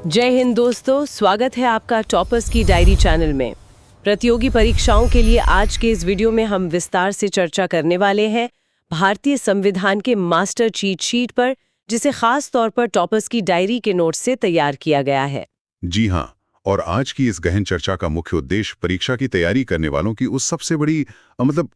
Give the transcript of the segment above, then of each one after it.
जय हिंद दोस्तों, स्वागत है आपका टॉपर्स की डायरी चैनल में। प्रतियोगी परीक्षाओं के लिए आज के इस वीडियो में हम विस्तार से चर्चा करने वाले हैं भारतीय संविधान के मास्टर चीट शीट पर, जिसे खास तौर पर टॉपर्स की डायरी के नोट्स से तैयार किया गया है। जी हाँ, और आज की इस गहन चर्चा का मुख्य उद्देश्य परीक्षा की तैयारी करने वालों की उस सबसे बड़ी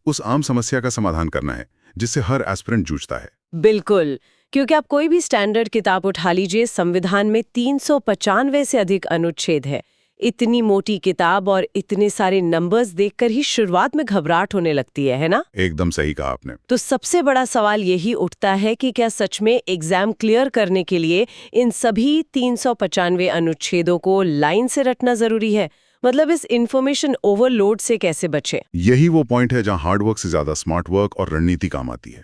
उस आम समस्या का समाधान करना है जिससे हर एस्पिरेंट जूझता है। बिल्कुल, क्योंकि आप कोई भी स्टैंडर्ड किताब उठा लीजिए, संविधान में 395 से अधिक अनुच्छेद है। इतनी मोटी किताब और इतने सारे नंबर्स देखकर ही शुरुआत में घबराहट होने लगती है ना? एकदम सही कहा आपने। तो सबसे बड़ा सवाल यही उठता है कि क्या सच में एग्जाम क्लियर करने के लिए इन सभी 395 अनुच्छेदों को लाइन से रटना जरूरी है? मतलब इस इंफॉर्मेशन ओवरलोड से कैसे बचे? यही वो पॉइंट है जहां हार्ड वर्क से ज्यादा स्मार्ट वर्क और रणनीति काम आती है।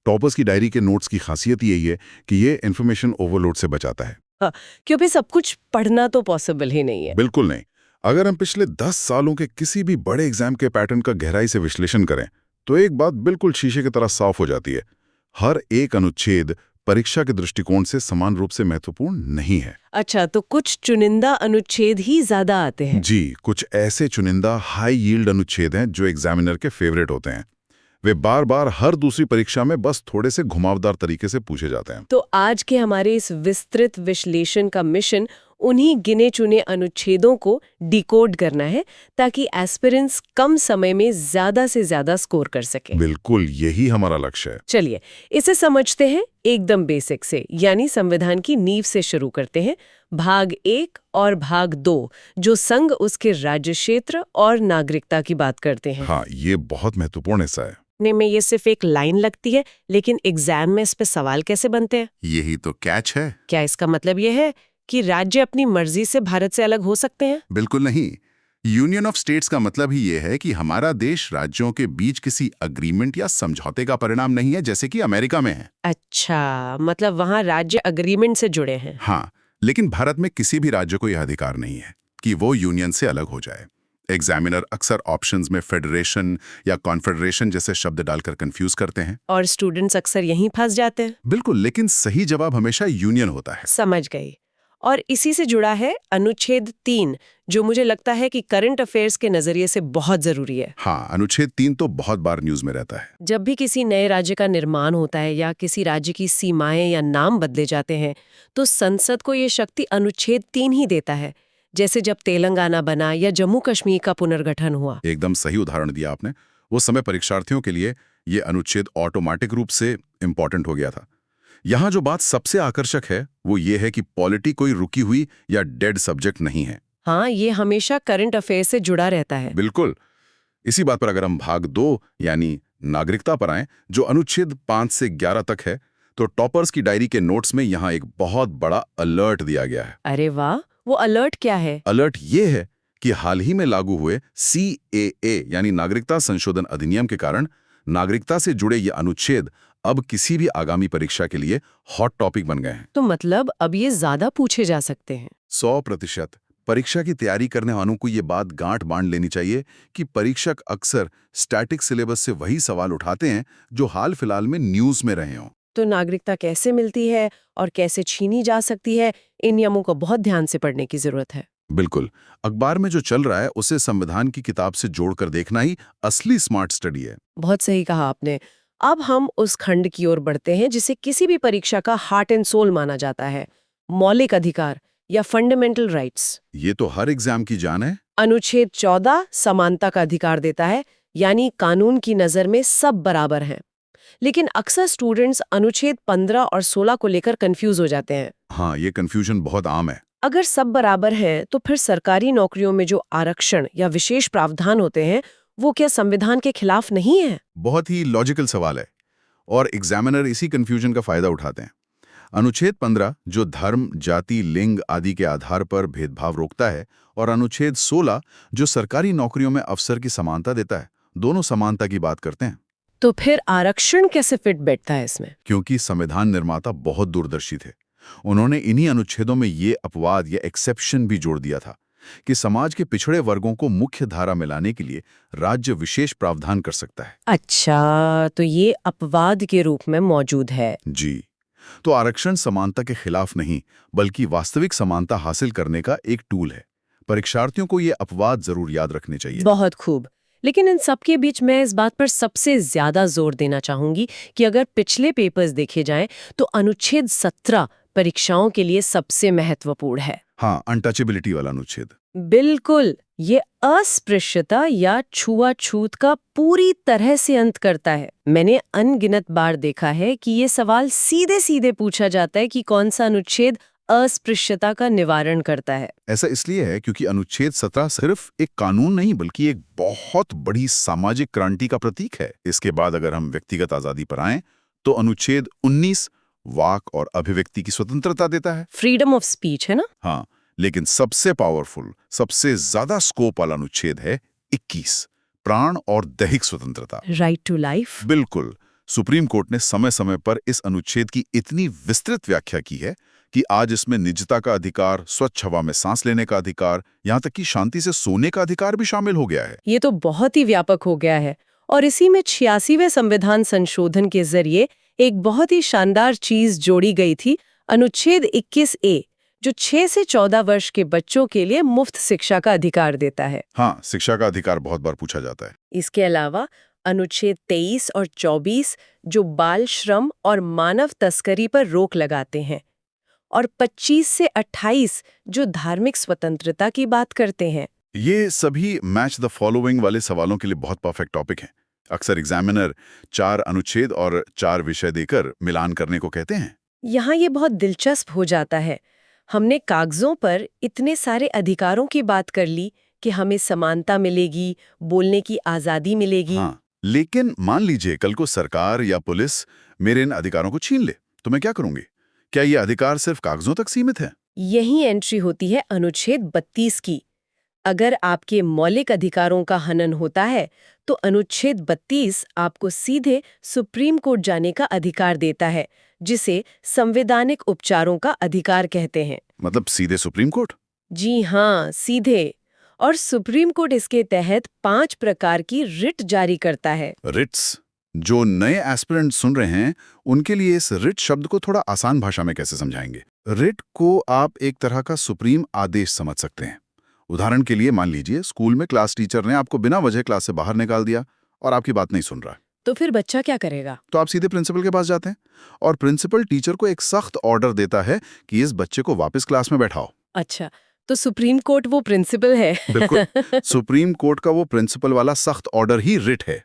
टॉपर्स की डायरी के नोट्स की खासियत यही है कि ये इन्फॉर्मेशन ओवरलोड से बचाता है। हाँ, क्योंकि सब कुछ पढ़ना तो पॉसिबल ही नहीं है। बिल्कुल नहीं। अगर हम पिछले 10 सालों के किसी भी बड़े एग्जाम के पैटर्न का गहराई से विश्लेषण करें तो एक बात बिल्कुल शीशे की तरह साफ हो जाती है। हर एक अनुच्छेद परीक्षा के दृष्टिकोण से समान रूप से महत्वपूर्ण नहीं है। अच्छा, तो कुछ चुनिंदा अनुच्छेद ही ज्यादा आते हैं? जी, कुछ ऐसे चुनिंदा हाई यील्ड अनुच्छेद हैं जो एग्जामिनर के फेवरेट होते हैं। वे बार बार हर दूसरी परीक्षा में बस थोड़े से घुमावदार तरीके से पूछे जाते हैं। तो आज के हमारे इस विस्तृत विश्लेषण का मिशन उन्हीं गिने चुने अनुच्छेदों को डिकोड करना है ताकि एस्पिरेंट्स कम समय में ज्यादा से ज्यादा स्कोर कर सके। बिल्कुल, यही हमारा लक्ष्य है। चलिए इसे समझते हैं एकदम बेसिक से, यानी संविधान की नींव से शुरू करते हैं। भाग 1 और भाग 2 जो संघ, उसके राज्य क्षेत्र और नागरिकता की बात करते हैं। हाँ, ये बहुत महत्वपूर्ण हिस्सा है। में ये सिर्फ एक लाइन लगती है, लेकिन एग्जाम में इस पे सवाल कैसे बनते हैं? यही तो कैच है। क्या इसका मतलब ये है कि राज्य अपनी मर्जी से भारत से अलग हो सकते हैं? बिल्कुल नहीं। यूनियन ऑफ स्टेट्स का मतलब ही ये है कि हमारा देश राज्यों के बीच किसी अग्रीमेंट या समझौते का परिणाम नहीं है, जैसे कि अमेरिका में है। अच्छा, मतलब वहाँ राज्य अग्रीमेंट से जुड़े हैं। हाँ, लेकिन भारत में किसी भी राज्य को यह अधिकार नहीं है कि वो यूनियन से अलग हो जाए। एग्जामिनर अक्सर ऑप्शंस में फेडरेशन या कॉन्फेडरेशन जैसे शब्द डालकर कंफ्यूज करते हैं और स्टूडेंट्स अक्सर यहीं फंस जाते हैं। बिल्कुल, लेकिन सही जवाब हमेशा यूनियन होता है। समझ गई। और इसी से जुड़ा है अनुच्छेद 3, जो मुझे लगता है कि करंट अफेयर्स के नजरिए से बहुत जरूरी है। हाँ, अनुच्छेद 3 तो बहुत बार न्यूज में रहता है। जब भी किसी नए राज्य का निर्माण होता है या किसी राज्य की सीमाएं या नाम बदले जाते हैं, तो संसद को ये शक्ति अनुच्छेद 3 ही देता है। जैसे जब तेलंगाना बना या जम्मू कश्मीर का पुनर्गठन हुआ। एकदम सही उदाहरण दिया आपने। उस समय परीक्षार्थियों के लिए ये अनुच्छेद ऑटोमेटिक रूप से इम्पोर्टेंट हो गया था। यहाँ जो बात सबसे आकर्षक है वो ये है कि पॉलिटी कोई रुकी हुई या डेड सब्जेक्ट नहीं है। हाँ, ये हमेशा करंट अफेयर से जुड़ा रहता है। बिल्कुल। इसी बात पर अगर हम भाग 2 यानी नागरिकता पर आएं, जो अनुच्छेद 5 से 11 तक है, तो टॉपर्स की डायरी के नोट्स में यहाँ एक बहुत बड़ा अलर्ट दिया गया है। अरे वाह, वो अलर्ट क्या है? अलर्ट ये है कि हाल ही में लागू हुए CAA यानी नागरिकता संशोधन अधिनियम के कारण नागरिकता से जुड़े ये अनुच्छेद अब किसी भी आगामी परीक्षा के लिए हॉट टॉपिक बन गए हैं। तो मतलब अब ये ज्यादा पूछे जा सकते हैं। 100%। परीक्षा की तैयारी करने वालों को ये बात गांठ बांध लेनी चाहिए कि परीक्षक अक्सर स्टैटिक सिलेबस से वही सवाल उठाते हैं जो हाल फिलहाल में न्यूज में रहे हों। तो नागरिकता कैसे मिलती है और कैसे छीनी जा सकती है, इन नियमों को बहुत ध्यान से पढ़ने की जरूरत है। बिल्कुल। अखबार में जो चल रहा है उसे संविधान की किताब से जोड़कर देखना ही असली स्मार्ट स्टडी है। बहुत सही कहा आपने। अब हम उस खंड की ओर बढ़ते हैं जिसे किसी भी परीक्षा का हार्ट एंड सोल माना जाता है, मौलिक अधिकार या फंडामेंटल राइट्स। ये तो हर एग्जाम की जान है। अनुच्छेद 14 समानता का अधिकार देता है, यानी कानून की नजर में सब बराबर हैं। लेकिन अक्सर स्टूडेंट्स अनुच्छेद 15 और 16 को लेकर कंफ्यूज हो जाते हैं। हाँ, ये कंफ्यूजन बहुत आम है। अगर सब बराबर हैं, तो फिर सरकारी नौकरियों में जो आरक्षण या विशेष प्रावधान होते हैं, वो क्या संविधान के खिलाफ नहीं है? बहुत ही लॉजिकल सवाल है और एग्जामिनर इसी कंफ्यूजन का फायदा उठाते हैं। अनुच्छेद 15 जो धर्म, जाति, लिंग आदि के आधार पर भेदभाव रोकता है, और अनुच्छेद 16 जो सरकारी नौकरियों में अफसर की समानता देता है, दोनों समानता की बात करते हैं। तो फिर आरक्षण कैसे फिट बैठता है इसमें? क्योंकि संविधान निर्माता बहुत दूरदर्शी थे, उन्होंने इन्हीं अनुच्छेदों में ये अपवाद या एक्सेप्शन भी जोड़ दिया था कि समाज के पिछड़े वर्गों को मुख्य धारा में लाने के लिए राज्य विशेष प्रावधान कर सकता है। अच्छा, तो ये अपवाद के रूप में मौजूद है। जी, तो आरक्षण समानता के खिलाफ नहीं, बल्कि वास्तविक समानता हासिल करने का एक टूल है। परीक्षार्थियों को ये अपवाद जरूर याद रखने चाहिए। बहुत खूब। लेकिन इन सब के बीच मैं इस बात पर सबसे ज्यादा जोर देना चाहूंगी कि अगर पिछले पेपर्स देखे जाएं तो अनुच्छेद 17 परीक्षाओं के लिए सबसे महत्वपूर्ण है। हाँ, अनटचेबिलिटी वाला अनुच्छेद। बिल्कुल, ये अस्पृश्यता या छुआछूत का पूरी तरह से अंत करता है। मैंने अनगिनत बार देखा है कि ये सवाल सीधे सीधे पूछा जाता है कि कौन सा अनुच्छेद अस्पृश्यता का निवारण करता है। ऐसा इसलिए है क्योंकि अनुच्छेद 17 सिर्फ एक कानून नहीं बल्कि एक बहुत बड़ी सामाजिक क्रांति का प्रतीक है। इसके बाद अगर हम व्यक्तिगत आजादी पर आएं तो अनुच्छेद 19 वाक और अभिव्यक्ति की स्वतंत्रता देता है। फ्रीडम ऑफ स्पीच है ना? हाँ, लेकिन सबसे पावरफुल, सबसे ज्यादा स्कोप वाला अनुच्छेद है 21, प्राण और दैहिक स्वतंत्रता। Right to life. बिल्कुल। सुप्रीम कोर्ट ने समय समय पर इस अनुच्छेद की इतनी विस्तृत व्याख्या की है कि आज इसमें निजता का अधिकार, स्वच्छ हवा में सांस लेने का अधिकार, यहाँ तक कि शांति से सोने का अधिकार भी शामिल हो गया है। ये तो बहुत ही व्यापक हो गया है। और इसी में 86वें संविधान संशोधन के जरिए एक बहुत ही शानदार चीज जोड़ी गई थी, अनुच्छेद 21A, जो 6 से 14 वर्ष के बच्चों के लिए मुफ्त शिक्षा का अधिकार देता है। हाँ, शिक्षा का अधिकार बहुत बार पूछा जाता है। इसके अलावा अनुच्छेद 23 और 24 जो बाल श्रम और मानव तस्करी पर रोक लगाते हैं, और 25 से 28 जो धार्मिक स्वतंत्रता की बात करते हैं। ये सभी मैच द फॉलोइंग वाले सवालों के लिए बहुत परफेक्ट टॉपिक हैं। अक्सर एग्जामिनर 4 अनुच्छेद और 4 विषय देकर मिलान करने को कहते हैं। यहाँ ये बहुत दिलचस्प हो जाता है। हमने कागजों पर इतने सारे अधिकारों की बात कर ली कि हमें समानता मिलेगी, बोलने की आजादी मिलेगी। हाँ, लेकिन मान लीजिए कल को सरकार या पुलिस मेरे इन अधिकारों को छीन ले, तो मैं क्या करूंगी? क्या ये अधिकार सिर्फ कागजों तक सीमित है? यही एंट्री होती है अनुच्छेद 32 की। अगर आपके मौलिक अधिकारों का हनन होता है तो अनुच्छेद 32 आपको सीधे सुप्रीम कोर्ट जाने का अधिकार देता है, जिसे संवैधानिक उपचारों का अधिकार कहते हैं। मतलब सीधे सुप्रीम कोर्ट? जी हाँ, सीधे। और सुप्रीम कोर्ट इसके तहत 5 प्रकार की रिट जारी करता है। रिट्स? जो नए एस्पिरेंट सुन रहे हैं उनके लिए इस रिट शब्द को थोड़ा आसान भाषा में कैसे समझाएंगे? रिट को आप एक तरह का सुप्रीम आदेश समझ सकते हैं। उदाहरण के लिए मान लीजिए स्कूल में क्लास टीचर ने आपको बिना वजह क्लास से बाहर निकाल दिया और आपकी बात नहीं सुन रहा। तो फिर बच्चा क्या करेगा? तो आप सीधे प्रिंसिपल के पास जाते हैं और प्रिंसिपल टीचर को एक सख्त ऑर्डर देता है कि इस बच्चे को वापस क्लास में बैठाओ। अच्छा, तो सुप्रीम कोर्ट वो प्रिंसिपल है। बिल्कुल। सुप्रीम कोर्ट का वो प्रिंसिपल वाला सख्त ऑर्डर ही रिट है।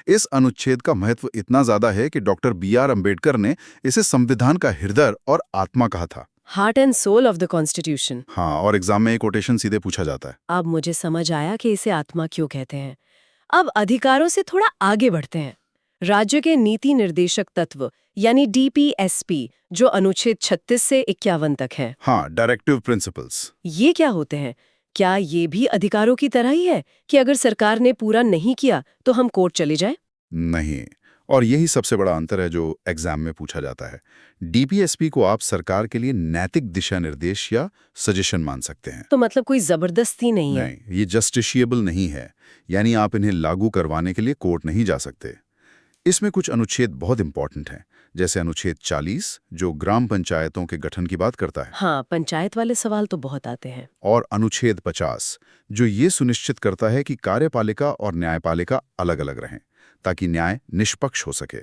इस अनुच्छेद का महत्व इतना ज्यादा है कि डॉक्टर BR अम्बेडकर ने इसे संविधान का हृदय और आत्मा कहा था। Heart and soul of the constitution. हाँ, और एग्जाम में एक कोटेशन सीधे पूछा जाता है। अब मुझे समझ आया कि इसे आत्मा क्यों कहते हैं। अब अधिकारों से थोड़ा आगे बढ़ते हैं। राज्य के नीति निर्देशक तत्व यानी DPSP, जो अनुच्छेद 36 से 51 तक है। हाँ, डायरेक्टिव प्रिंसिपल्स। ये क्या होते हैं? क्या ये भी अधिकारों की तरह ही है कि अगर सरकार ने पूरा नहीं किया तो हम कोर्ट चले जाएं? नहीं, और यही सबसे बड़ा अंतर है जो एग्जाम में पूछा जाता है। DPSP को आप सरकार के लिए नैतिक दिशा निर्देश या सजेशन मान सकते हैं। तो मतलब कोई जबरदस्ती नहीं है? नहीं, ये जस्टिशिएबल नहीं है, यानी आप इन्हें लागू करवाने के लिए कोर्ट नहीं जा सकते। इसमें कुछ अनुच्छेद बहुत इंपॉर्टेंट हैं, जैसे अनुच्छेद 40 जो ग्राम पंचायतों के गठन की बात करता है। हाँ, पंचायत वाले सवाल तो बहुत आते हैं। और अनुच्छेद 50 जो ये सुनिश्चित करता है कि कार्यपालिका और न्यायपालिका अलग अलग रहें ताकि न्याय निष्पक्ष हो सके।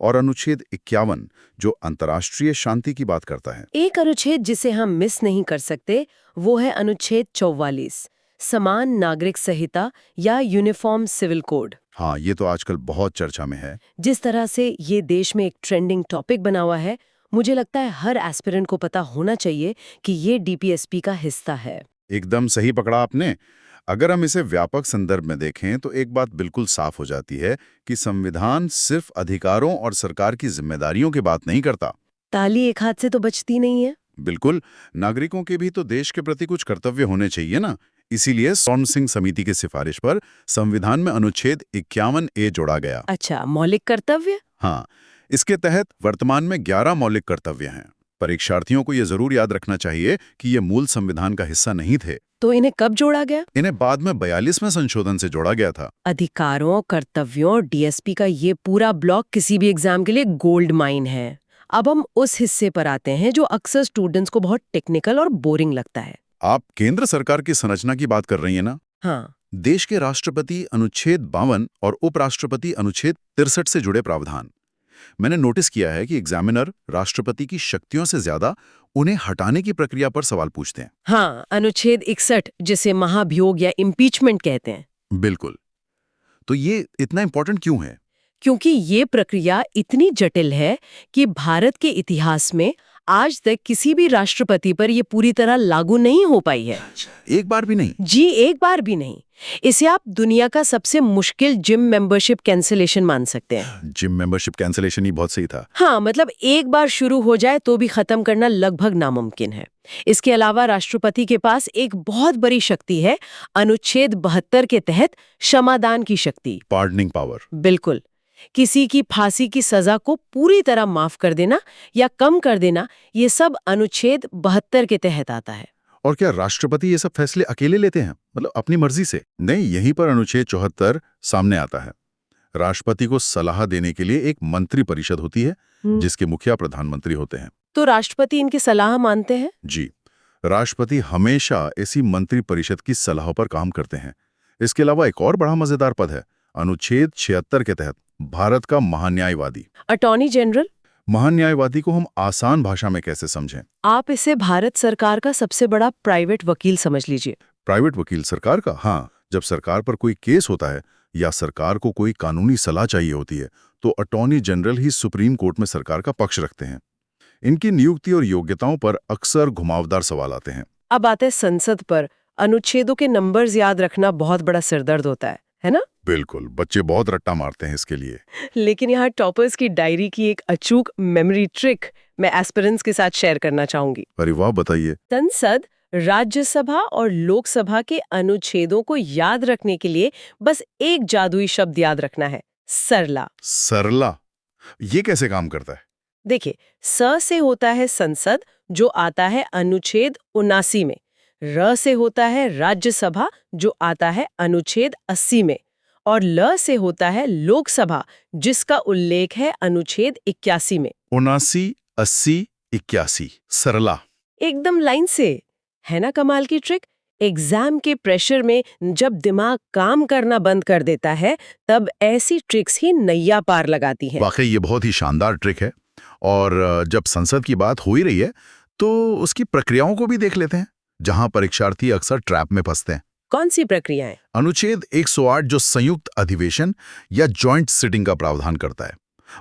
और अनुच्छेद 51 जो अंतर्राष्ट्रीय शांति की बात करता है। एक अनुच्छेद जिसे हम मिस नहीं कर सकते वो है अनुच्छेद 44, समान नागरिक संहिता या यूनिफॉर्म सिविल कोड। हाँ, ये तो आजकल बहुत चर्चा में है। जिस तरह से ये देश में एक ट्रेंडिंग टॉपिक बना हुआ है, मुझे लगता है हर एस्पिरेंट को पता होना चाहिए कि ये DPSP का हिस्सा है। एकदम सही पकड़ा आपने। अगर हम इसे व्यापक संदर्भ में देखें तो एक बात बिल्कुल साफ हो जाती है कि संविधान सिर्फ अधिकारों और सरकार की जिम्मेदारियों की बात नहीं करता। ताली एक हाथ से तो बचती नहीं है। बिल्कुल, नागरिकों के भी तो देश के प्रति कुछ कर्तव्य होने चाहिए ना। इसीलिए स्वर्ण सिंह समिति की सिफारिश पर संविधान में अनुच्छेद 51A जोड़ा गया। अच्छा, मौलिक कर्तव्य? हाँ, इसके तहत वर्तमान में 11 मौलिक कर्तव्य हैं। परीक्षार्थियों को यह जरूर याद रखना चाहिए कि ये मूल संविधान का हिस्सा नहीं थे। तो इन्हें कब जोड़ा गया? इन्हें बाद में 42वें संशोधन से जोड़ा गया था। अधिकारों, कर्तव्यों और DSP का ये पूरा ब्लॉक किसी भी एग्जाम के लिए गोल्ड माइन है। अब हम उस हिस्से पर आते हैं जो अक्सर स्टूडेंट्स को बहुत टेक्निकल और बोरिंग लगता है। आप केंद्र सरकार की संरचना की बात कर रही हैं ना? हाँ, देश के राष्ट्रपति अनुच्छेद 52 और उपराष्ट्रपति अनुच्छेद 63 से जुड़े प्रावधान। मैंने नोटिस किया है कि एग्जामिनर राष्ट्रपति की शक्तियों से ज्यादा उन्हें हटाने की प्रक्रिया पर सवाल पूछते हैं। हाँ, अनुच्छेद 61 जिसे महाभियोग या इम्पीचमेंट कहते हैं। बिल्कुल। तो ये इतना इंपॉर्टेंट क्यों है? क्योंकि ये प्रक्रिया इतनी जटिल है कि भारत के इतिहास में आज तक किसी भी राष्ट्रपति पर ये पूरी तरह लागू नहीं हो पाई है। एक बार भी नहीं? जी, एक बार भी नहीं। इसे आप दुनिया का सबसे मुश्किल जिम मेंबरशिप कैंसिलेशन मान सकते हैं। जिम मेंबरशिप कैंसिलेशन ही बहुत सही था। हाँ, मतलब एक बार शुरू हो जाए तो भी खत्म करना लगभग नामुमकिन है। इसके अलावा राष्ट्रपति के पास एक बहुत बड़ी शक्ति है, अनुच्छेद 72 के तहत क्षमादान की शक्ति। Pardoning power. बिल्कुल। किसी की फांसी की सजा को पूरी तरह माफ कर देना या कम कर देना, ये सब अनुच्छेद 72 के तहत आता है। और क्या राष्ट्रपति ये सब फैसले अकेले लेते हैं, मतलब अपनी मर्जी से? नहीं, यहीं पर अनुच्छेद 74 सामने आता है। राष्ट्रपति को सलाह देने के लिए एक मंत्री परिषद होती है जिसके मुखिया प्रधानमंत्री होते हैं। तो राष्ट्रपति इनकी सलाह मानते हैं? जी, राष्ट्रपति हमेशा इसी मंत्री परिषद की सलाह पर काम करते हैं। इसके अलावा एक और बड़ा मजेदार पद है, अनुच्छेद 76 के तहत भारत का महान्यायवादी। Attorney general? महान्यायवादी को हम आसान भाषा में कैसे समझें? आप इसे भारत सरकार का सबसे बड़ा प्राइवेट वकील समझ लीजिए। प्राइवेट वकील सरकार का? हाँ, जब सरकार पर कोई केस होता है या सरकार को कोई कानूनी सलाह चाहिए होती है तो अटॉर्नी जनरल ही सुप्रीम कोर्ट में सरकार का पक्ष रखते हैं। इनकी नियुक्ति और योग्यताओं पर अक्सर घुमावदार सवाल आते हैं। अब आते हैं संसद पर। अनुच्छेदों के नंबर्स याद रखना बहुत बड़ा सिरदर्द होता है ना? बिल्कुल, बच्चे बहुत रट्टा मारते हैं इसके लिए। लेकिन यहाँ टॉपर्स की डायरी की एक अचूक मेमोरी ट्रिक मैं एस्पिरेंट्स के साथ शेयर करना चाहूंगी। अरे वाह, बताइए। संसद, राज्यसभा और लोकसभा के अनुच्छेदों को याद रखने के लिए बस एक जादुई शब्द याद रखना है, सरला। सरला? ये कैसे काम करता है? देखिए, स से होता है संसद जो आता है अनुच्छेद 79 में, र से होता है राज्यसभा जो आता है अनुच्छेद 80 में, और ल से होता है लोकसभा जिसका उल्लेख है अनुच्छेद 81 में। 79, 80, 81, सरला। एकदम लाइन से। है ना कमाल की ट्रिक? एग्जाम के प्रेशर में जब दिमाग काम करना बंद कर देता है तब ऐसी ट्रिक्स ही नैया पार लगाती हैं। वाकई ये बहुत ही शानदार ट्रिक है। और जब संसद की बात हो ही रही है तो उसकी प्रक्रियाओं को भी देख लेते हैं जहां परीक्षार्थी अक्सर ट्रैप में फंसते हैं। कौन सी प्रक्रियाएं? अनुच्छेद 108 जो संयुक्त अधिवेशन या जॉइंट सिटिंग का प्रावधान करता है।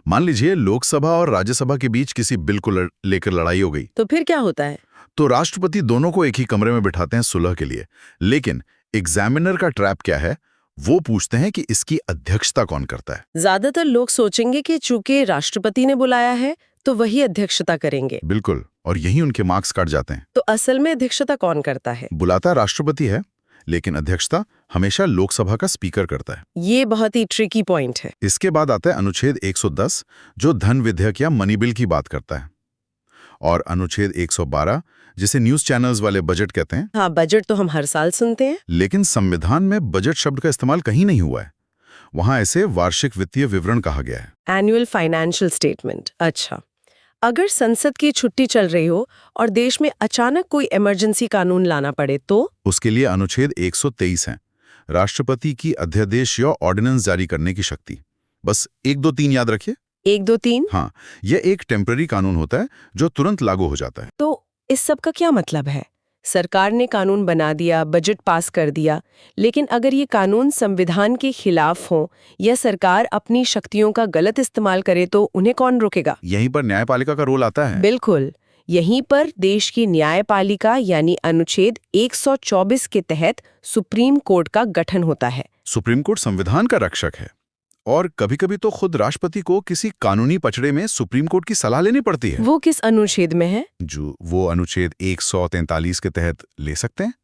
मान लीजिए लोकसभा और राज्यसभा के बीच किसी बिल को लेकर लड़ाई हो गई, तो फिर क्या होता है? तो राष्ट्रपति दोनों को एक ही कमरे में बिठाते हैं सुलह के लिए। लेकिन एग्जामिनर का ट्रैप क्या है? वो पूछते हैं कि इसकी अध्यक्षता कौन करता है। ज्यादातर लोग सोचेंगे कि चूंकि राष्ट्रपति ने बुलाया है तो वही अध्यक्षता करेंगे। बिल्कुल, और यही उनके मार्क्स काट जाते हैं। तो असल में अध्यक्षता कौन करता है? बुलाता राष्ट्रपति है, लेकिन अध्यक्षता हमेशा लोकसभा का स्पीकर करता है। ये बहुत ही ट्रिकी पॉइंट है। इसके बाद आता है अनुच्छेद 110 जो धन विधेयक या मनी बिल की बात करता है, और अनुच्छेद 112 जिसे न्यूज चैनल्स वाले बजट कहते हैं। हाँ, बजट तो हम हर साल सुनते हैं। लेकिन संविधान में बजट शब्द का इस्तेमाल कहीं नहीं हुआ है। वहां इसे वार्षिक वित्तीय विवरण कहा गया है। Annual financial statement. अच्छा, अगर संसद की छुट्टी चल रही हो और देश में अचानक कोई इमरजेंसी कानून लाना पड़े तो उसके लिए अनुच्छेद 123 है, राष्ट्रपति की अध्यादेश या ऑर्डिनेंस जारी करने की शक्ति। बस 1, 2, 3 याद रखिए। 1, 2, 3? हाँ, यह एक टेम्पररी कानून होता है जो तुरंत लागू हो जाता है। तो इस सब का क्या मतलब है? सरकार ने कानून बना दिया, बजट पास कर दिया, लेकिन अगर ये कानून संविधान के खिलाफ हो या सरकार अपनी शक्तियों का गलत इस्तेमाल करे तो उन्हें कौन रोकेगा? यहीं पर न्यायपालिका का रोल आता है। बिल्कुल, यहीं पर देश की न्यायपालिका यानी अनुच्छेद 124 के तहत सुप्रीम कोर्ट का गठन होता है। सुप्रीम कोर्ट संविधान का रक्षक है, और कभी-कभी तो खुद राष्ट्रपति को किसी कानूनी पचड़े में सुप्रीम कोर्ट की सलाह लेनी पड़ती है। वो किस अनुच्छेद में है? वो अनुच्छेद 143 के तहत ले सकते हैं।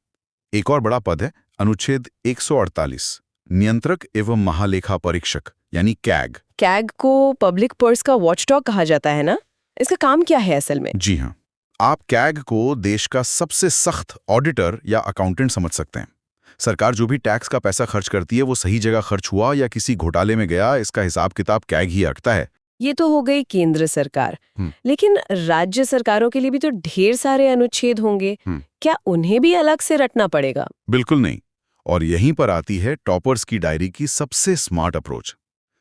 एक और बड़ा पद है अनुच्छेद 148, नियंत्रक एवं महालेखा परीक्षक यानी कैग। कैग को पब्लिक पर्स का वॉचडॉग कहा जाता है ना? इसका काम क्या है असल में? जी हाँ, आप कैग को देश का सबसे सख्त ऑडिटर या अकाउंटेंट समझ सकते हैं। सरकार जो भी टैक्स का पैसा खर्च करती है वो सही जगह खर्च हुआ या किसी घोटाले में गया, इसका हिसाब किताब कैग ही रखता है। ये तो हो गई केंद्र सरकार, लेकिन राज्य सरकारों के लिए भी तो ढेर सारे अनुच्छेद होंगे। क्या उन्हें भी अलग से रटना पड़ेगा? बिल्कुल नहीं। और यहीं पर आती है टॉपर्स की डायरी की सबसे स्मार्ट अप्रोच,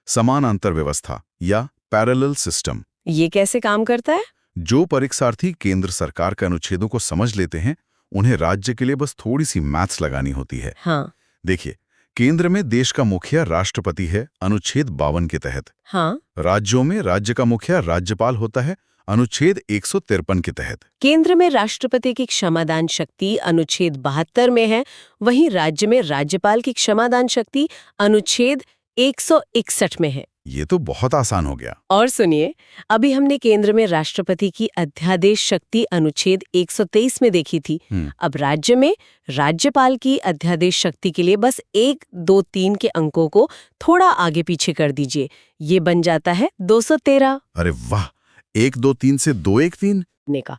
समानांतर व्यवस्था या पैरेलल सिस्टम। ये कैसे काम करता है? जो परीक्षार्थी केंद्र सरकार के अनुच्छेदों को समझ लेते हैं, उन्हें राज्य के लिए बस थोड़ी सी मैथ्स लगानी होती है। हाँ। देखिए, केंद्र में देश का मुखिया राष्ट्रपति है अनुच्छेद 52 के तहत। हाँ। राज्यों में राज्य का मुखिया राज्यपाल होता है अनुच्छेद 153 के तहत। केंद्र में राष्ट्रपति की क्षमादान शक्ति अनुच्छेद 72 में है, वहीं राज्य में राज्यपाल की क्षमादान शक्ति अनुच्छेद 161 में है। ये तो बहुत आसान हो गया। और सुनिए, अभी हमने केंद्र में राष्ट्रपति की अध्यादेश शक्ति अनुच्छेद 123 में देखी थी। अब राज्य में राज्यपाल की अध्यादेश शक्ति के लिए बस 1, 2, 3 के अंकों को थोड़ा आगे पीछे कर दीजिए। ये बन जाता है 213। अरे वाह, 1, 2, 3 से 2, 1, 3 ने का।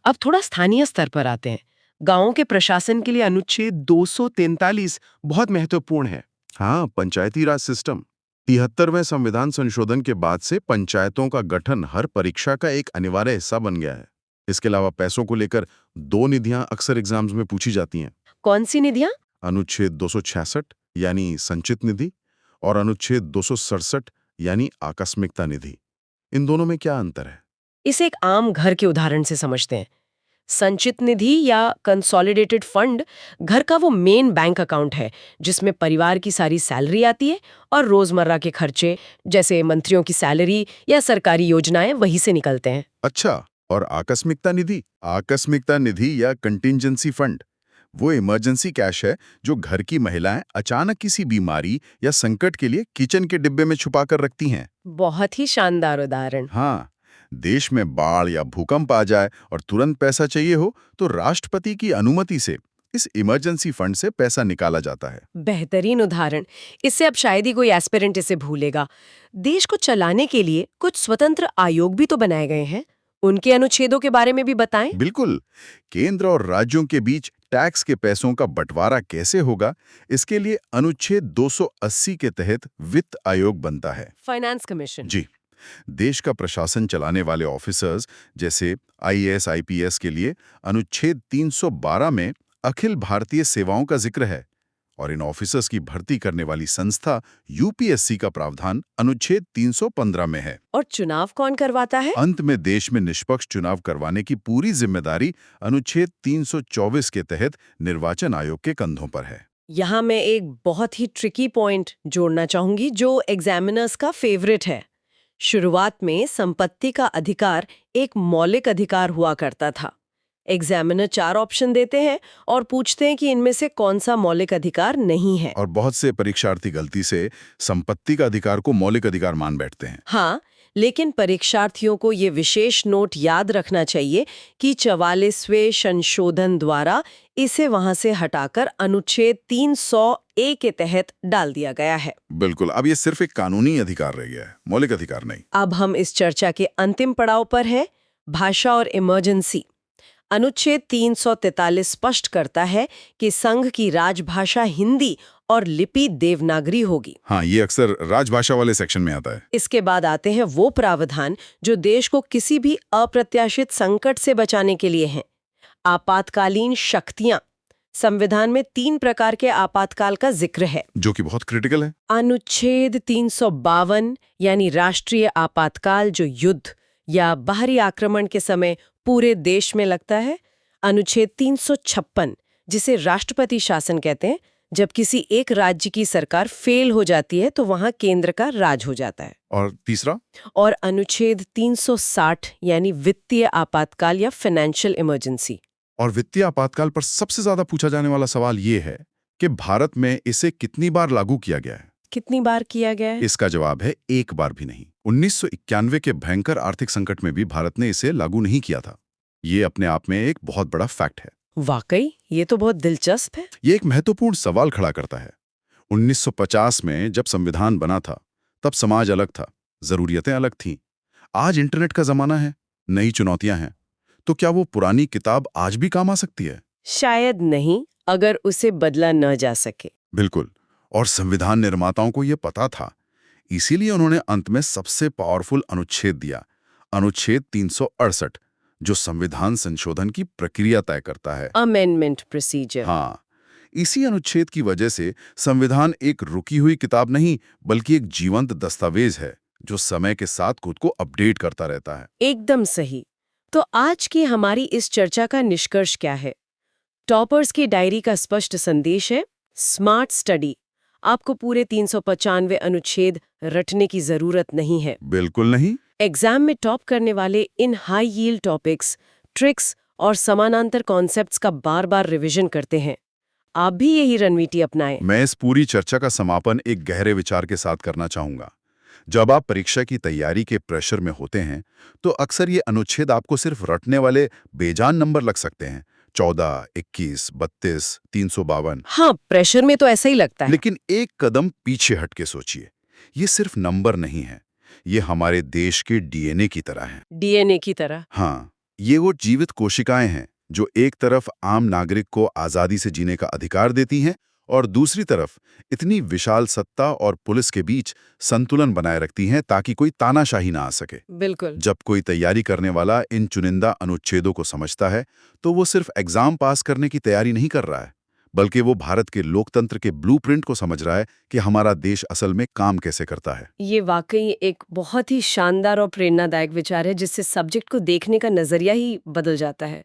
अब थोड़ा स्थानीय स्तर पर आते हैं। गांवों के प्रशासन के लिए अनुच्छेद 243 बहुत महत्वपूर्ण है। हाँ, पंचायती राज सिस्टम। 73वें संविधान संशोधन के बाद से पंचायतों का गठन हर परीक्षा का एक अनिवार्य हिस्सा बन गया है। इसके अलावा पैसों को लेकर 2 निधियां अक्सर एग्जाम्स में पूछी जाती हैं। कौन सी निधियां? अनुच्छेद 266 यानी संचित निधि और अनुच्छेद 267 यानी आकस्मिकता निधि। इन दोनों में क्या अंतर है? इसे एक आम घर के उदाहरण से समझते हैं। संचित निधि या कंसोलिडेटेड फंड घर का वो मेन बैंक अकाउंट है जिसमें परिवार की सारी सैलरी आती है और रोजमर्रा के खर्चे जैसे मंत्रियों की सैलरी या सरकारी योजनाएं वहीं से निकलते हैं। अच्छा, और आकस्मिकता निधि? आकस्मिकता निधि या कंटिंजेंसी फंड वो इमरजेंसी कैश है जो घर की महिलाएं अचानक किसी बीमारी या संकट के लिए किचन के डिब्बे में छुपा कर रखती हैं। बहुत ही शानदार उदाहरण। हाँ, देश में बाढ़ या भूकंप आ जाए और तुरंत पैसा चाहिए हो तो राष्ट्रपति की अनुमति से इस इमरजेंसी फंड से पैसा निकाला जाता है। बेहतरीन उदाहरण। इससे अब शायद ही कोई एस्पिरेंट इसे भूलेगा। देश को चलाने के लिए कुछ स्वतंत्र आयोग भी तो बनाए गए हैं। उनके अनुच्छेदों के बारे में भी बताएं। बिल्कुल। केंद्र और राज्यों के बीच टैक्स के पैसों का बंटवारा कैसे होगा, इसके लिए अनुच्छेद 280 के तहत वित्त आयोग बनता है। Finance commission. जी। देश का प्रशासन चलाने वाले ऑफिसर्स जैसे आईएएस, आईपीएस के लिए अनुच्छेद 312 में अखिल भारतीय सेवाओं का जिक्र है और इन ऑफिसर्स की भर्ती करने वाली संस्था यूपीएससी का प्रावधान अनुच्छेद 315 में है। और चुनाव कौन करवाता है? अंत में देश में निष्पक्ष चुनाव करवाने की पूरी जिम्मेदारी अनुच्छेद 324 के तहत निर्वाचन आयोग के कंधों पर है। यहाँ मैं एक बहुत ही ट्रिकी पॉइंट जोड़ना चाहूंगी जो एग्जामिनर्स का फेवरेट है। शुरुआत में संपत्ति का अधिकार एक मौलिक अधिकार हुआ करता था। एग्जामिनर 4 ऑप्शन देते हैं और पूछते हैं कि इनमें से कौन सा मौलिक अधिकार नहीं है। और बहुत से परीक्षार्थी गलती से संपत्ति का अधिकार को मौलिक अधिकार मान बैठते हैं। हाँ, लेकिन परीक्षार्थियों को ये विशेष नोट याद रखना चाहिए कि 44वें संशोधन द्वारा इसे वहां से हटाकर अनुच्छेद 300A के तहत डाल दिया गया है। बिल्कुल, अब ये सिर्फ एक कानूनी अधिकार रह गया है, मौलिक अधिकार नहीं। अब हम इस चर्चा के अंतिम पड़ाव पर हैं, भाषा और इमरजेंसी। अनुच्छेद 343 स्पष्ट करता है कि संघ की राजभाषा हिंदी और लिपि देवनागरी होगी। हाँ, ये अक्सर राजभाषा वाले सेक्शन में आता है। इसके बाद आते हैं वो प्रावधान जो देश को किसी भी अप्रत्याशित संकट से बचाने के लिए हैं। आपातकालीन शक्तियां। संविधान में 3 प्रकार के आपातकाल का जिक्र है जो कि बहुत क्रिटिकल है। अनुच्छेद 352 यानी राष्ट्रीय आपातकाल जो युद्ध या बाहरी आक्रमण के समय पूरे देश में लगता है। अनुच्छेद 356 जिसे राष्ट्रपति शासन कहते हैं, जब किसी एक राज्य की सरकार फेल हो जाती है तो वहां केंद्र का राज हो जाता है। और तीसरा? और अनुच्छेद 360 यानी वित्तीय आपातकाल या फाइनेंशियल इमरजेंसी। और वित्तीय आपातकाल पर सबसे ज्यादा पूछा जाने वाला सवाल ये है कि भारत में इसे कितनी बार लागू किया गया है? कितनी बार किया गया है? इसका जवाब है 1 बार भी नहीं। 1991 के भयंकर आर्थिक संकट में भी भारत ने इसे लागू नहीं किया था। ये अपने आप में एक बहुत बड़ा फैक्ट है। वाकई ये तो बहुत दिलचस्प है। ये एक महत्वपूर्ण सवाल खड़ा करता है। 1950 में जब संविधान बना था तब समाज अलग था, जरूरियतें अलग थीं। आज इंटरनेट का जमाना है, नई चुनौतियां हैं, तो क्या वो पुरानी किताब आज भी काम आ सकती है? शायद नहीं, अगर उसे बदला न जा सके। बिल्कुल। और संविधान निर्माताओं को ये पता था। इसीलिए उन्होंने अंत में सबसे पावरफुल अनुच्छेद दिया, अनुच्छेद 368, जो संविधान संशोधन की प्रक्रिया तय करता है। Amendment procedure. हाँ, इसी अनुच्छेद की वजह से संविधान एक रुकी हुई किताब नहीं, बल्कि एक जीवंत दस्तावेज है जो समय के साथ खुद को अपडेट करता रहता है। एकदम सही। तो आज की हमारी इस चर्चा का निष्कर्ष क्या है? टॉपर्स की डायरी का स्पष्ट संदेश है, स्मार्ट स्टडी। आपको पूरे 395 अनुच्छेद रटने की जरूरत नहीं है। बिल्कुल नहीं। एग्जाम में टॉप करने वाले इन हाई यील्ड टॉपिक्स, ट्रिक्स और समानांतर कॉन्सेप्ट्स का बार-बार रिवीजन करते हैं। आप भी यही रणनीति अपनाएं। मैं इस पूरी चर्चा का समापन एक गहरे विचार के साथ करना चाहूंगा। जब आप परीक्षा की तैयारी के प्रेशर में होते हैं, तो अक्सर ये अनुच्छेद आपको सिर्फ रटने वाले बेजान नंबर लग सकते हैं, 14, 21, 32, 352। हाँ, प्रेशर में तो ऐसा ही लगता है। लेकिन एक कदम पीछे हट के सोचिए, ये सिर्फ नंबर नहीं है, ये हमारे देश के डीएनए की तरह है। डीएनए की तरह। हाँ, ये वो जीवित कोशिकाएं हैं जो एक तरफ आम नागरिक को आजादी से जीने का अधिकार देती हैं और दूसरी तरफ इतनी विशाल सत्ता और पुलिस के बीच संतुलन बनाए रखती हैं ताकि कोई तानाशाही ना आ सके। बिल्कुल। जब कोई तैयारी करने वाला इन चुनिंदा अनुच्छेदों को समझता है, तो वो सिर्फ एग्जाम पास करने की तैयारी नहीं कर रहा है, बल्कि वो भारत के लोकतंत्र के ब्लूप्रिंट को समझ रहा है कि हमारा देश असल में काम कैसे करता है। ये वाकई एक बहुत ही शानदार और प्रेरणादायक विचार है, जिससे सब्जेक्ट को देखने का नजरिया ही बदल जाता है।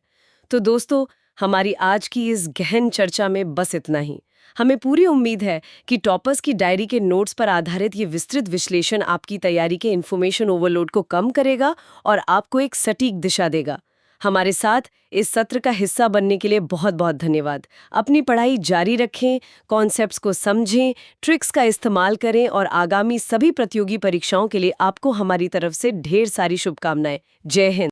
तो दोस्तों, हमारी आज की इस गहन चर्चा में बस इतना ही। हमें पूरी उम्मीद है कि टॉपर्स की डायरी के नोट्स पर आधारित ये विस्तृत विश्लेषण आपकी तैयारी के इन्फॉर्मेशन ओवरलोड को कम करेगा और आपको एक सटीक दिशा देगा। हमारे साथ इस सत्र का हिस्सा बनने के लिए बहुत बहुत धन्यवाद। अपनी पढ़ाई जारी रखें, कॉन्सेप्ट्स को समझें, ट्रिक्स का इस्तेमाल करें और आगामी सभी प्रतियोगी परीक्षाओं के लिए आपको हमारी तरफ से ढेर सारी शुभकामनाएं। जय हिंद।